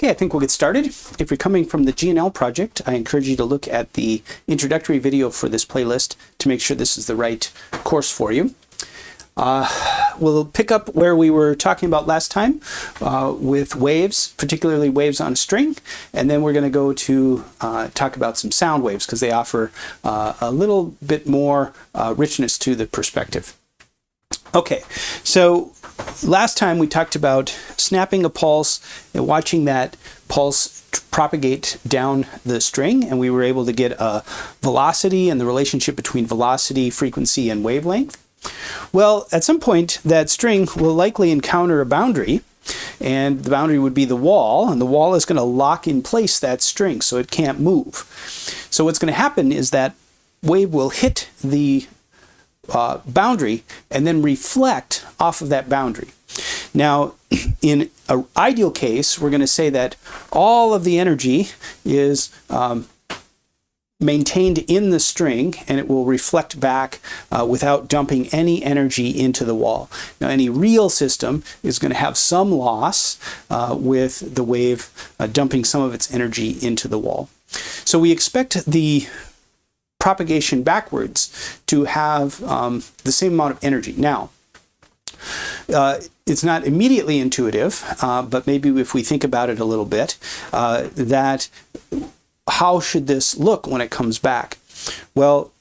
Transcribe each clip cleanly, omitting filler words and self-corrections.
Okay, I think we'll get started. If you're coming from the GNL project, I encourage you to look at the introductory video for this playlist to make sure this is the right course for you. We'll pick up where we were talking about last time with waves, particularly waves on a string, and then we're going to go to talk about some sound waves because they offer a little bit more richness to the perspective. Okay, so last time we talked about snapping a pulse and watching that pulse propagate down the string, and we were able to get a velocity and the relationship between velocity, frequency, and wavelength. Well, at some point that string will likely encounter a boundary, and the boundary would be the wall, and the wall is going to lock in place that string so it can't move. So what's going to happen is that wave will hit the boundary and then reflect off of that boundary. Now, in an ideal case, we're going to say that all of the energy is maintained in the string, and it will reflect back without dumping any energy into the wall. Now, any real system is going to have some loss with the wave dumping some of its energy into the wall. So we expect the propagation backwards to have the same amount of energy. Now, it's not immediately intuitive, but maybe if we think about it a little bit, that how should this look when it comes back? Well,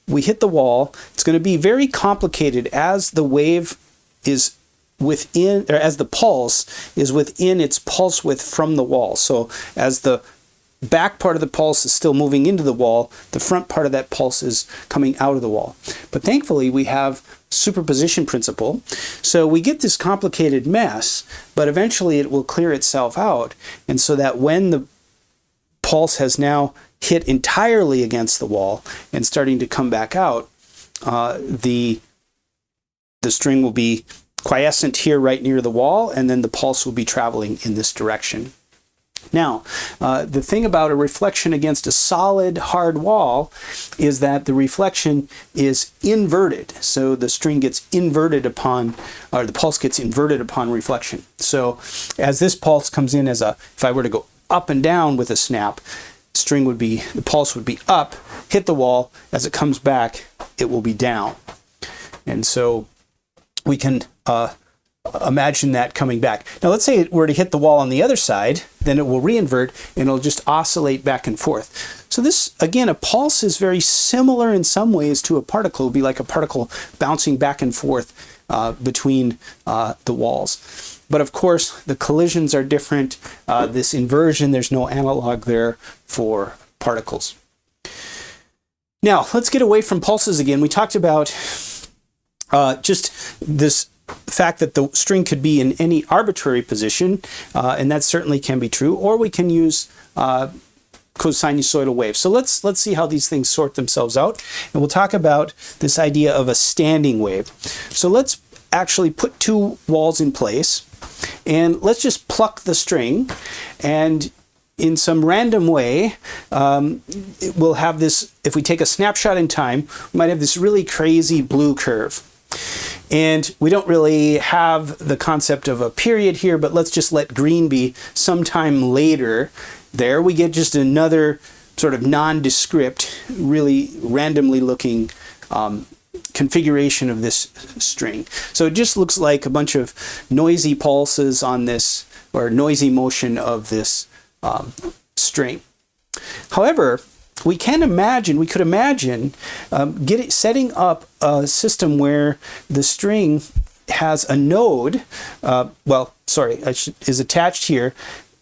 we hit the wall. It's going to be very complicated as the wave is within, or as the pulse is within its pulse width from the wall. So as the back part of the pulse is still moving into the wall, the front part of that pulse is coming out of the wall. But thankfully we have superposition principle, so we get this complicated mess, but eventually it will clear itself out, and so that when the pulse has now hit entirely against the wall and starting to come back out, the string will be quiescent here right near the wall, and then the pulse will be traveling in this direction. Now, the thing about a reflection against a solid, hard wall is that the reflection is inverted. So the string gets inverted upon, or the pulse gets inverted upon reflection. So as this pulse comes in if I were to go up and down with a snap, the pulse would be up, hit the wall. As it comes back, it will be down. And so we can imagine that coming back. Now let's say it were to hit the wall on the other side, then it will reinvert and it'll just oscillate back and forth. So this, again, a pulse is very similar in some ways to a particle. It would be like a particle bouncing back and forth between the walls. But of course, the collisions are different. This inversion, there's no analog there for particles. Now, let's get away from pulses again. We talked about just this fact that the string could be in any arbitrary position, and that certainly can be true, or we can use cosinusoidal waves. So let's see how these things sort themselves out, and we'll talk about this idea of a standing wave. So let's actually put two walls in place, and let's just pluck the string, and in some random way, we'll have this, if we take a snapshot in time, we might have this really crazy blue curve. And we don't really have the concept of a period here, but let's just let green be sometime later. There we get just another sort of nondescript, really randomly looking configuration of this string. So it just looks like a bunch of noisy pulses on this, or noisy motion of this string. However, we could imagine setting up a system where the string has a node, is attached here,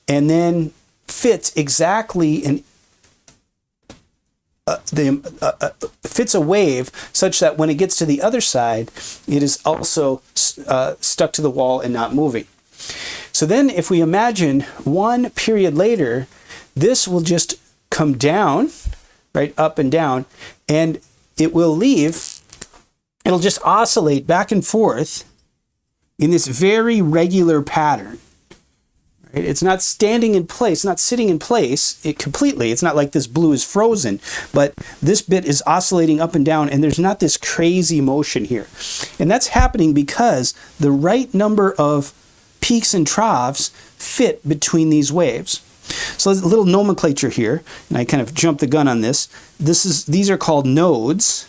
and then fits exactly fits a wave such that when it gets to the other side, it is also stuck to the wall and not moving. So then if we imagine one period later, this will just come down, right, up and down, and it'll just oscillate back and forth in this very regular pattern. Right? It's not standing in place, not sitting in place completely. It's not like this blue is frozen, but this bit is oscillating up and down, and there's not this crazy motion here. And that's happening because the right number of peaks and troughs fit between these waves. So there's a little nomenclature here, and I kind of jumped the gun on this. These are called nodes,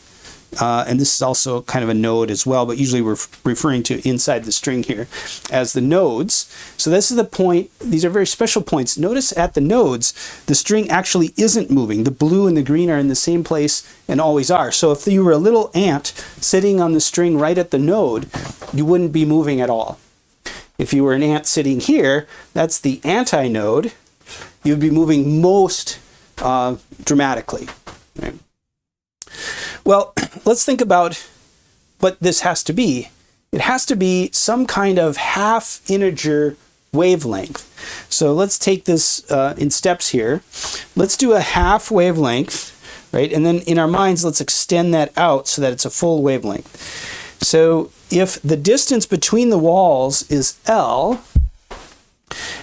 and this is also kind of a node as well, but usually we're referring to inside the string here as the nodes. So this is the point. These are very special points. Notice at the nodes, the string actually isn't moving. The blue and the green are in the same place and always are. So if you were a little ant sitting on the string right at the node, you wouldn't be moving at all. If you were an ant sitting here, that's the antinode, you'd be moving most dramatically. Right? Well, let's think about what this has to be. It has to be some kind of half integer wavelength. So let's take this in steps here. Let's do a half wavelength, right? And then in our minds, let's extend that out so that it's a full wavelength. So if the distance between the walls is L,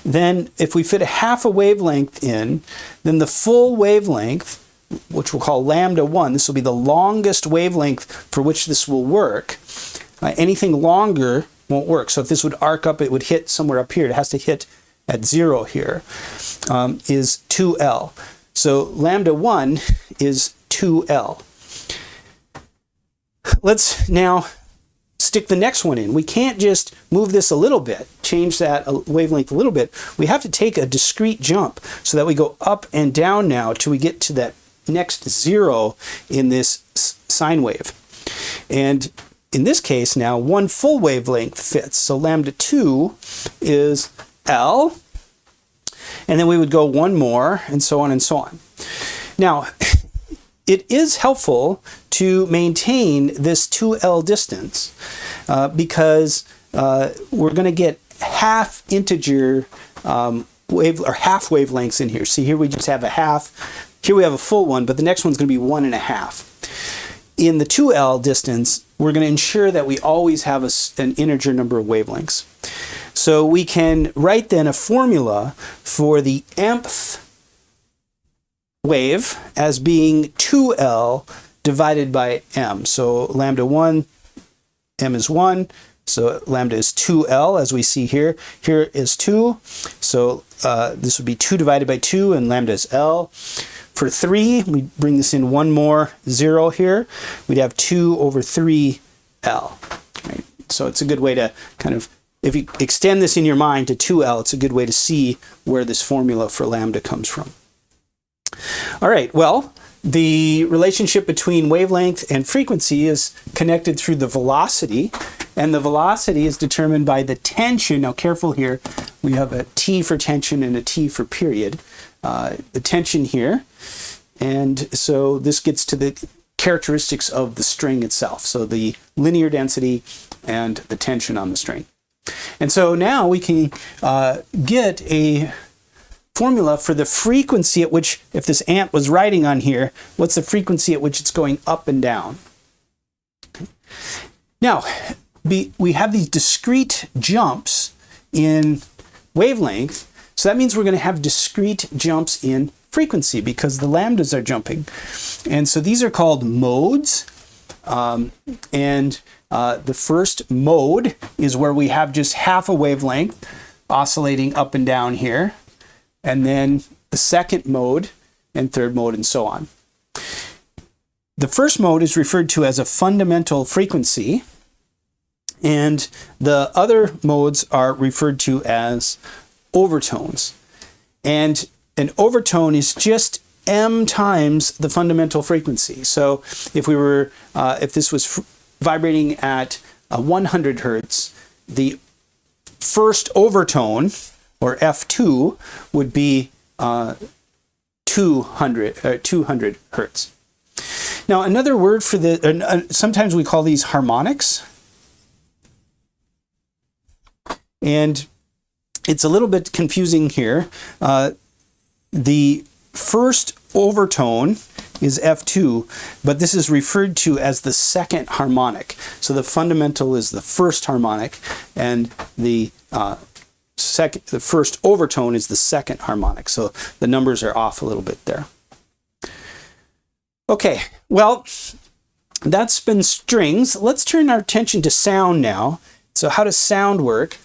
then if we fit a half a wavelength in, then the full wavelength, which we'll call lambda 1, this will be the longest wavelength for which this will work. Anything longer won't work. So if this would arc up, it would hit somewhere up here. It has to hit at 0 here, is 2L. So lambda 1 is 2L. Let's now stick the next one in. We can't just move this a little bit, change that wavelength a little bit. We have to take a discrete jump so that we go up and down now till we get to that next 0 in this sine wave. And in this case now, one full wavelength fits. So lambda 2 is L, and then we would go one more, and so on and so on. Now, it is helpful to maintain this 2L distance because we're going to get half integer half wavelengths in here. See, here we just have a half. Here we have a full one, but the next one's going to be 1.5. In the 2L distance, we're going to ensure that we always have an integer number of wavelengths. So we can write then a formula for the mth wave as being 2L divided by m. So lambda 1, m is 1, so lambda is 2L as we see here. Here is 2, so this would be 2 divided by 2, and lambda is L. For 3, we bring this in one more 0 here. We'd have 2 over 3L. Right? So it's a good way to kind of, if you extend this in your mind to 2L, it's a good way to see where this formula for lambda comes from. All right, well, the relationship between wavelength and frequency is connected through the velocity, and the velocity is determined by the tension. Now, careful here. We have a T for tension and a T for period. The tension here, and so this gets to the characteristics of the string itself. So the linear density and the tension on the string. And so now we can get a formula for the frequency at which, if this ant was riding on here, what's the frequency at which it's going up and down? Now, we have these discrete jumps in wavelength, so that means we're going to have discrete jumps in frequency because the lambdas are jumping. And so these are called modes. The first mode is where we have just half a wavelength oscillating up and down here. And then the second mode and third mode and so on. The first mode is referred to as a fundamental frequency, and the other modes are referred to as overtones. And an overtone is just m times the fundamental frequency. So if we were, if this was vibrating at 100 hertz, the first overtone, or F2, would be 200 hertz. Now, another word for the, sometimes we call these harmonics. And it's a little bit confusing here. The first overtone is F2, but this is referred to as the second harmonic. So the fundamental is the first harmonic, and the first overtone is the second harmonic. So the numbers are off a little bit there. Okay, well, that's been strings. Let's turn our attention to sound now. So how does sound work?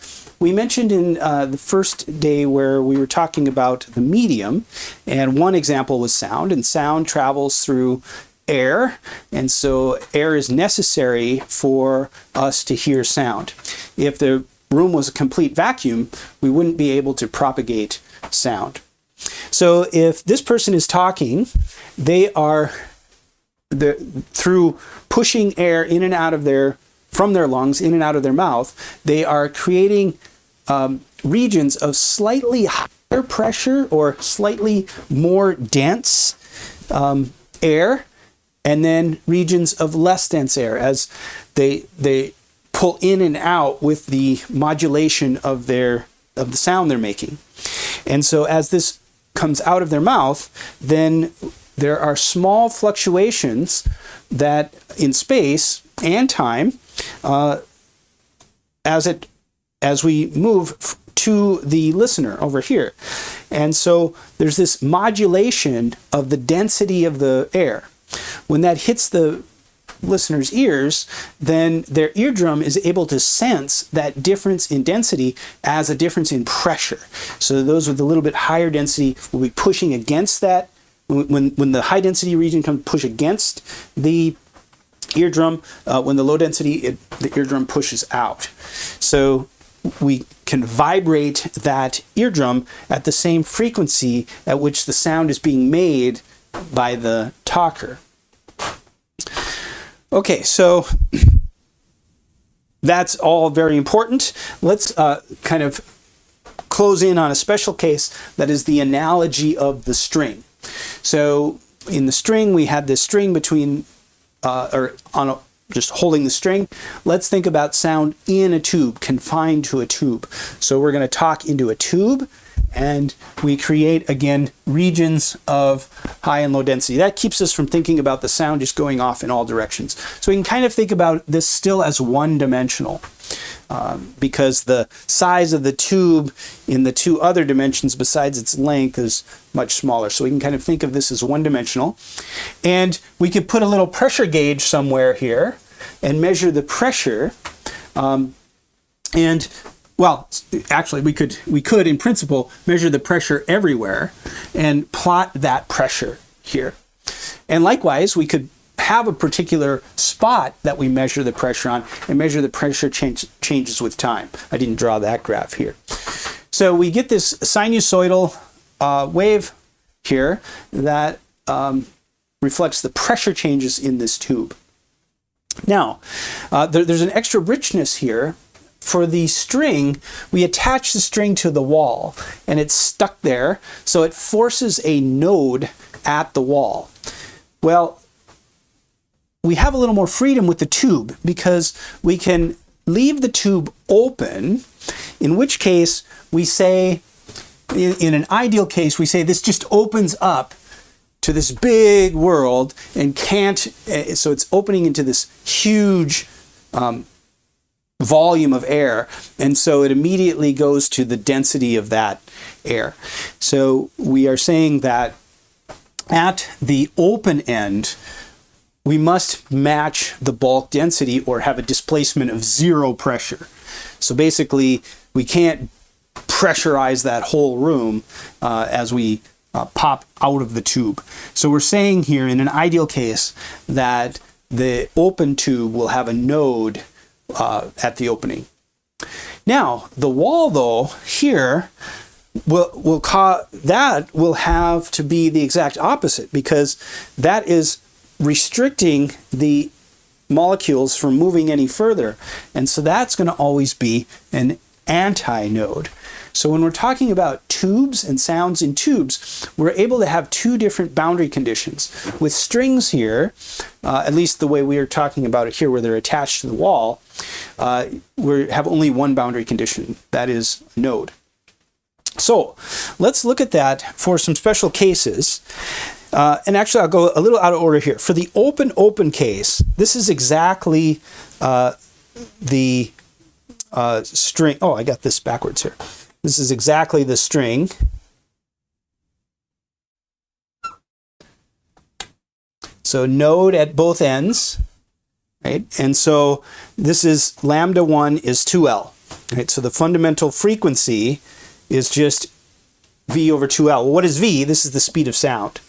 we mentioned in the first day where we were talking about the medium, and one example was sound, and sound travels through air, and so air is necessary for us to hear sound. If the room was a complete vacuum, we wouldn't be able to propagate sound. So if this person is talking, they are through pushing air in and out of from their lungs in and out of their mouth, they are creating regions of slightly higher pressure or slightly more dense air, and then regions of less dense air as they pull in and out with the modulation of the sound they're making. And so as this comes out of their mouth, then there are small fluctuations that in space and time as we move to the listener over here. And so there's this modulation of the density of the air. When that hits the listener's ears, then their eardrum is able to sense that difference in density as a difference in pressure. So those with a little bit higher density will be pushing against that. When the high density region comes push against the eardrum, when the low density, the eardrum pushes out. So we can vibrate that eardrum at the same frequency at which the sound is being made by the talker. Okay, so that's all very important. Let's kind of close in on a special case that is the analogy of the string. So in the string, we had this string between, just holding the string. Let's think about sound in a tube, confined to a tube. So we're going to talk into a tube, and we create, again, regions of high and low density. That keeps us from thinking about the sound just going off in all directions. So we can kind of think about this still as one-dimensional, because the size of the tube in the two other dimensions besides its length is much smaller. So we can kind of think of this as one-dimensional. And we could put a little pressure gauge somewhere here and measure the pressure. Well, actually, we could, in principle, measure the pressure everywhere and plot that pressure here. And likewise, we could have a particular spot that we measure the pressure on and measure the pressure changes with time. I didn't draw that graph here. So we get this sinusoidal wave here that reflects the pressure changes in this tube. Now, there's an extra richness here. For the string, we attach the string to the wall, and it's stuck there, so it forces a node at the wall. Well, we have a little more freedom with the tube because we can leave the tube open, in which case we say, in an ideal case, we say this just opens up to this big world and so it's opening into this huge volume of air, and so it immediately goes to the density of that air. So we are saying that at the open end, we must match the bulk density or have a displacement of zero pressure. So basically, we can't pressurize that whole room as we pop out of the tube. So we're saying here, in an ideal case, that the open tube will have a node at the opening. Now, the wall, though, here will have to be the exact opposite, because that is restricting the molecules from moving any further, and so that's going to always be an antinode. So when we're talking about tubes and sounds in tubes, we're able to have two different boundary conditions. With strings here, at least the way we are talking about it here, where they're attached to the wall, we have only one boundary condition, that is node. So let's look at that for some special cases. And actually, I'll go a little out of order here. For the open case, this is exactly the string. Oh, I got this backwards here. This is exactly the string. So node at both ends, right? And so this is lambda 1 is 2L. Right, so the fundamental frequency is just v over 2L. Well, what is v? This is the speed of sound.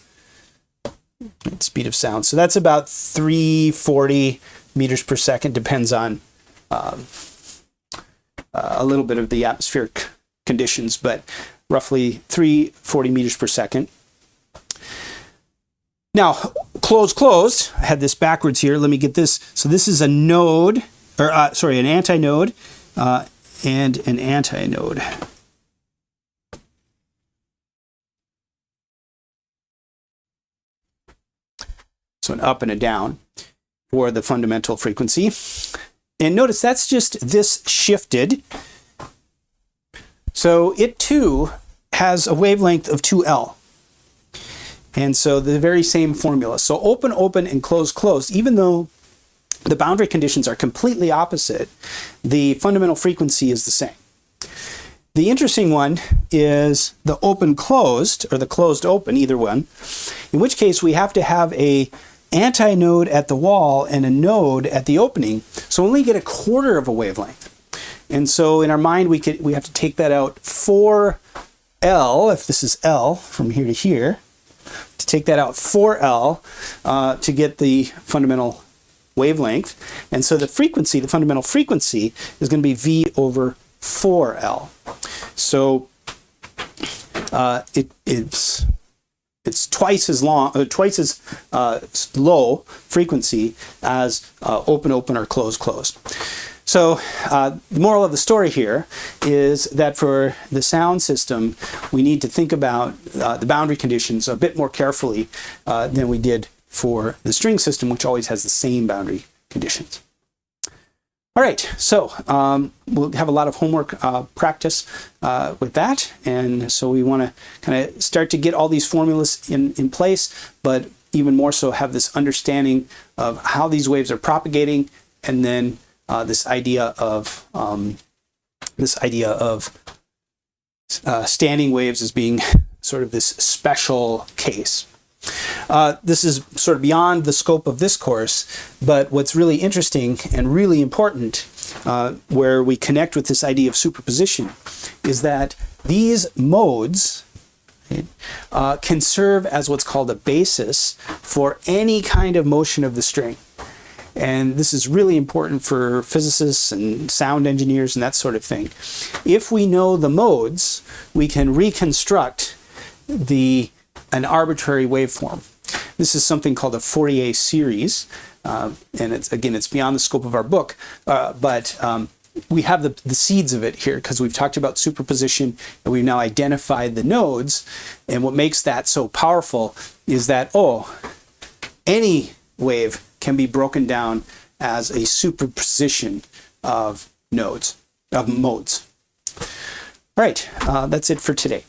Speed of sound. So that's about 340 meters per second. Depends on a little bit of the atmospheric conditions, but roughly 340 meters per second. Now, closed. I had this backwards here. Let me get this. So this is a node, or sorry, an antinode and an antinode. So an up and a down for the fundamental frequency. And notice that's just this shifted. So it too has a wavelength of 2L. And so the very same formula. So open, and closed. Even though the boundary conditions are completely opposite, the fundamental frequency is the same. The interesting one is the open-closed, or the closed-open, either one, in which case we have to have a antinode at the wall and a node at the opening, so we only get a quarter of a wavelength. And so in our mind, we have to take that out 4L, if this is L, from here to here, to take that out 4L to get the fundamental wavelength. And so the frequency, the fundamental frequency, is going to be V over 4L. So it's twice as long, twice as low frequency as open or closed. So the moral of the story here is that for the sound system, we need to think about the boundary conditions a bit more carefully than we did for the string system, which always has the same boundary conditions. All right, so we'll have a lot of homework practice with that, and so we want to kind of start to get all these formulas in place, but even more so have this understanding of how these waves are propagating, and then this idea of standing waves as being sort of this special case. This is sort of beyond the scope of this course, but what's really interesting and really important, where we connect with this idea of superposition, is that these modes can serve as what's called a basis for any kind of motion of the string. And this is really important for physicists and sound engineers and that sort of thing. If we know the modes, we can reconstruct an arbitrary waveform. This is something called a Fourier series, and it's beyond the scope of our book, but we have the seeds of it here because we've talked about superposition and we've now identified the nodes. And what makes that so powerful is that, any wave can be broken down as a superposition of modes. All right, that's it for today.